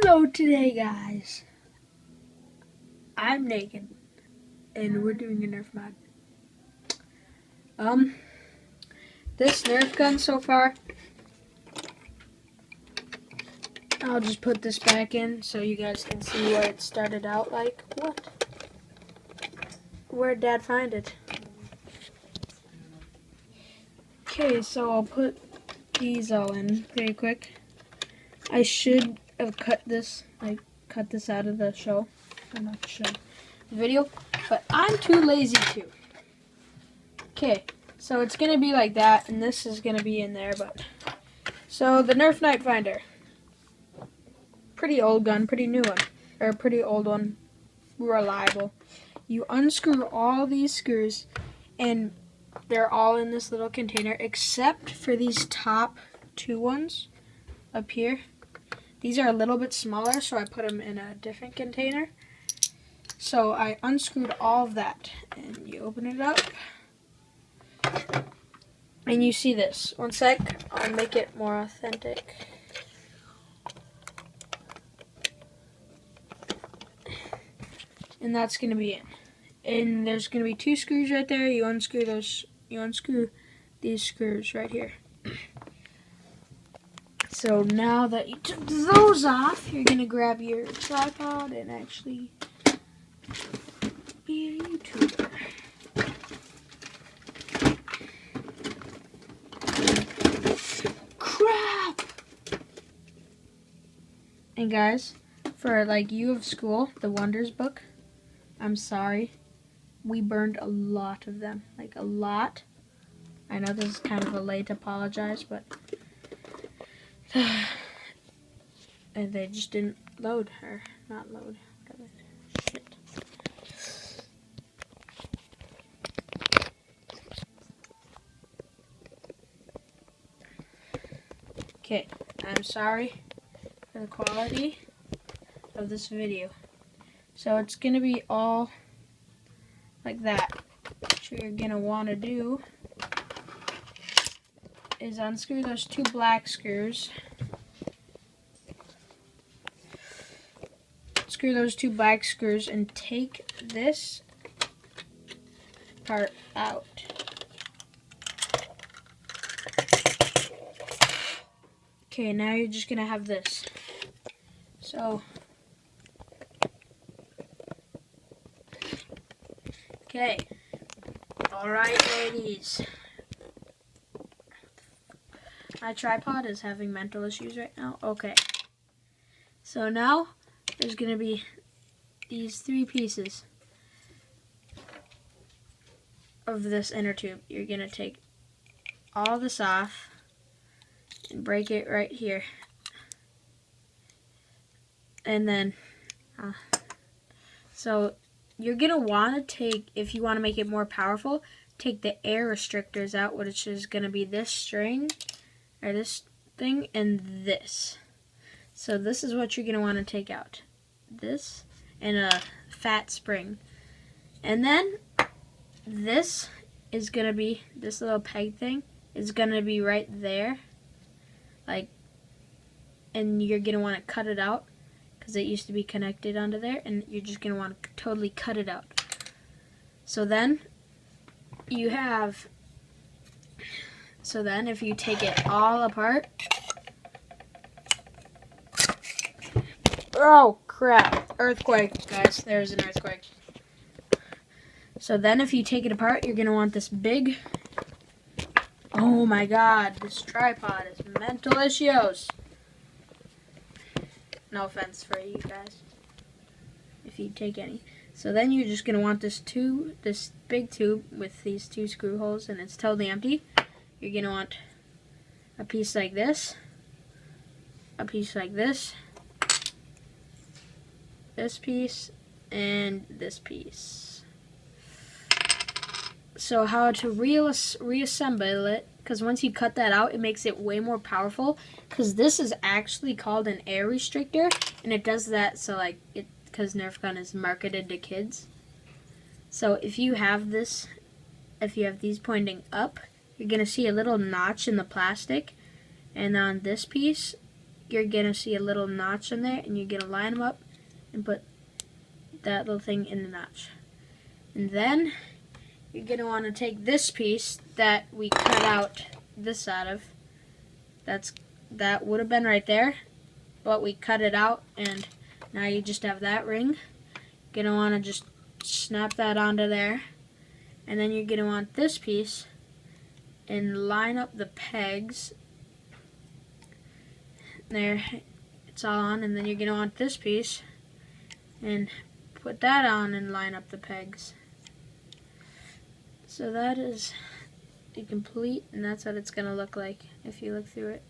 Hello today, guys. I'm naked, and we're doing a Nerf mod. This Nerf gun so far, I'll just put this back in so you guys can see what it started out like. What? Where'd Dad find it? Okay, so I'll put these all in very quick. I should have cut this out of the show. I'm not sure. The video, but I'm too lazy to. Okay, so it's gonna be like that, and this is gonna be in there, but so the Nerf Night Finder. Pretty old gun, pretty new one. Or pretty old one. Reliable. You unscrew all these screws and they're all in this little container except for these top two ones up here. These are a little bit smaller, so I put them in a different container. So I unscrewed all of that, and you open it up and you see this. One sec, I'll make it more authentic. And that's going to be it. And there's going to be two screws right there. You unscrew these screws right here. So now that you took those off, you're going to grab your tripod and actually be a YouTuber. Crap! And guys, for like you of school, the Wonders book, I'm sorry. We burned a lot of them. Like a lot. I know this is kind of a late apologize, but and they just didn't load or not load. Whatever. Shit. Okay, I'm sorry for the quality of this video. So it's gonna be all like that. What you're gonna want to do is unscrew those two black screws. Screw those two black screws and take this part out. Okay, now you're just gonna have this. So, okay. Alright, ladies. My tripod is having mental issues right now. Okay. So now, there's going to be these three pieces of this inner tube. You're going to take all this off and break it right here. And then, so you're going to want to take, if you want to make it more powerful, take the air restrictors out, which is going to be this string, or this thing, and this. So this is what you're going to want to take out. This and a fat spring. And then this is going to be, this little peg thing is going to be right there. Like, and you're going to want to cut it out because it used to be connected onto there, and you're just going to want to totally cut it out. So then you have, so then if you take it all apart, oh crap, earthquake, guys, there's an earthquake. So then if you take it apart, you're going to want this big, oh my god, this tripod is mental issues. No offense for you guys, if you take any. So then you're just going to want this big tube with these two screw holes, and it's totally empty. You're going to want a piece like this, a piece like this piece, and this piece. So how to reassemble it, because once you cut that out, it makes it way more powerful, because this is actually called an air restrictor, and it does that so like it, because Nerf gun is marketed to kids. So if you have this, if you have these pointing up, you're going to see a little notch in the plastic, and on this piece you're gonna see a little notch in there, and you're gonna line them up and put that little thing in the notch. And then you're gonna want to take this piece that we cut out this out of. That would have been right there, but we cut it out, and now you just have that ring. You're gonna want to just snap that onto there, and then you're gonna want this piece and line up the pegs. There, it's all on, and then you're gonna want this piece and put that on and line up the pegs. So that is complete, and that's what it's gonna look like if you look through it.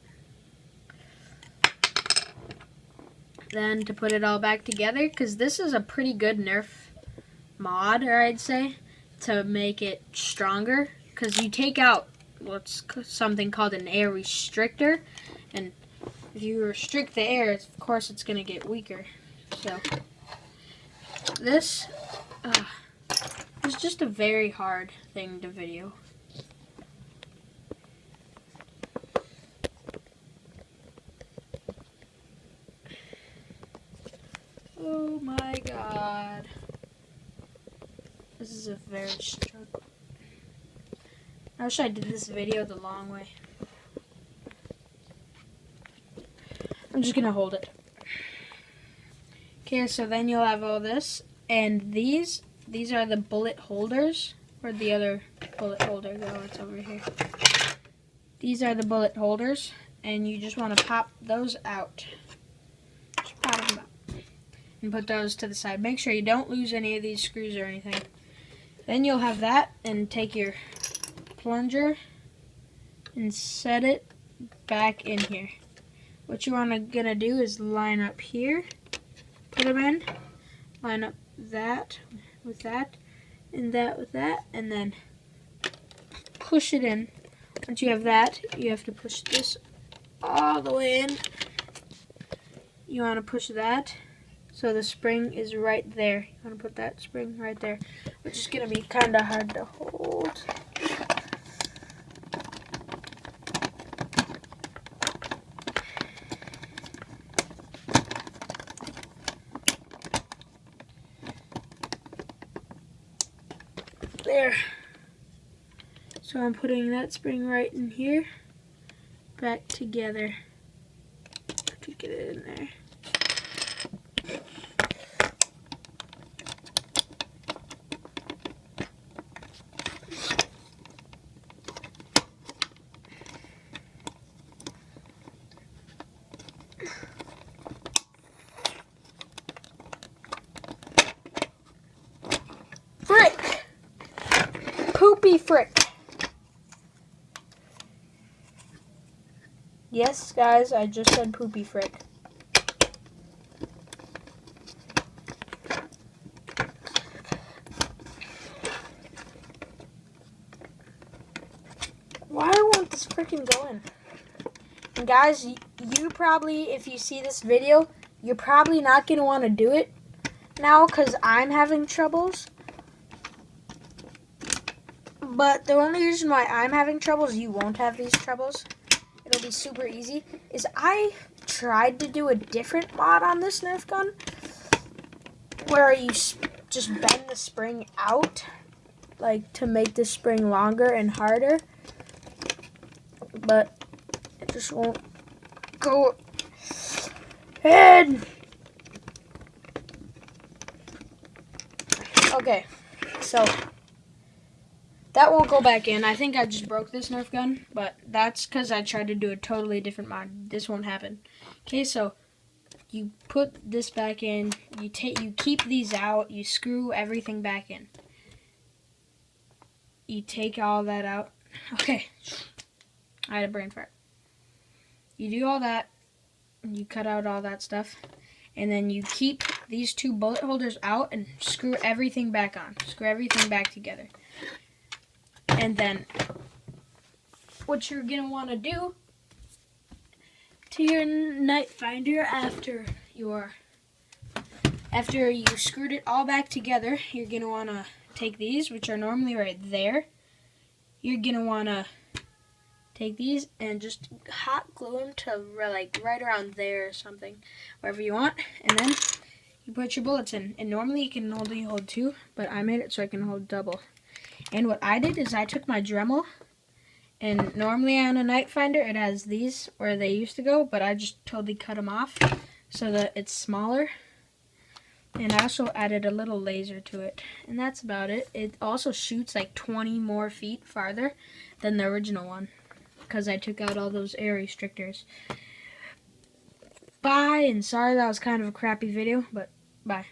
Then to put it all back together, because this is a pretty good Nerf mod, or I'd say, to make it stronger, because you take out what's something called an air restrictor, and if you restrict the air, of course it's going to get weaker. So this is just a very hard thing to video. Oh my god. This is a very struggle. I wish I did this video the long way. I'm just gonna hold it. Okay, so then you'll have all this, and these are the bullet holders. Where'd the other bullet holder go? It's over here. These are the bullet holders, and you just want to pop those out. Just pop them out. And put those to the side. Make sure you don't lose any of these screws or anything. Then you'll have that, and take your plunger and set it back in here. What you gonna do is line up here, put them in, line up that with that, and that with that, and then push it in. Once you have that, you have to push this all the way in. You want to push that so the spring is right there. You want to put that spring right there, which is going to be kind of hard to hold. There. So I'm putting that spring right in here, back together to get it in there. Frick! Poopy frick! Yes, guys, I just said poopy frick. Why won't this frickin' go in? And guys, you probably, if you see this video, you're probably not going to want to do it now because I'm having troubles. But the only reason why I'm having troubles, you won't have these troubles, it'll be super easy, is I tried to do a different mod on this Nerf gun where you just bend the spring out, like to make the spring longer and harder, but it just won't go in. Okay, so that won't go back in. I think I just broke this Nerf gun, but that's because I tried to do a totally different mod. This won't happen. Okay, so you put this back in. You keep these out. You screw everything back in. You take all that out. Okay, I had a brain fart. You do all that. You cut out all that stuff, and then you keep these two bullet holders out and screw everything back on. Screw everything back together. And then what you're going to want to do to your knife finder after you screwed it all back together, you're going to want to take these, which are normally right there. You're going to want to take these and just hot glue them to like right around there or something, wherever you want, and then you put your bullets in. And normally you can only hold 2, but I made it so I can hold double. And what I did is I took my Dremel, and normally on a Night Finder it has these where they used to go, but I just totally cut them off so that it's smaller. And I also added a little laser to it. And that's about it. It also shoots like 20 more feet farther than the original one, because I took out all those air restrictors. Bye, and sorry that was kind of a crappy video, but bye.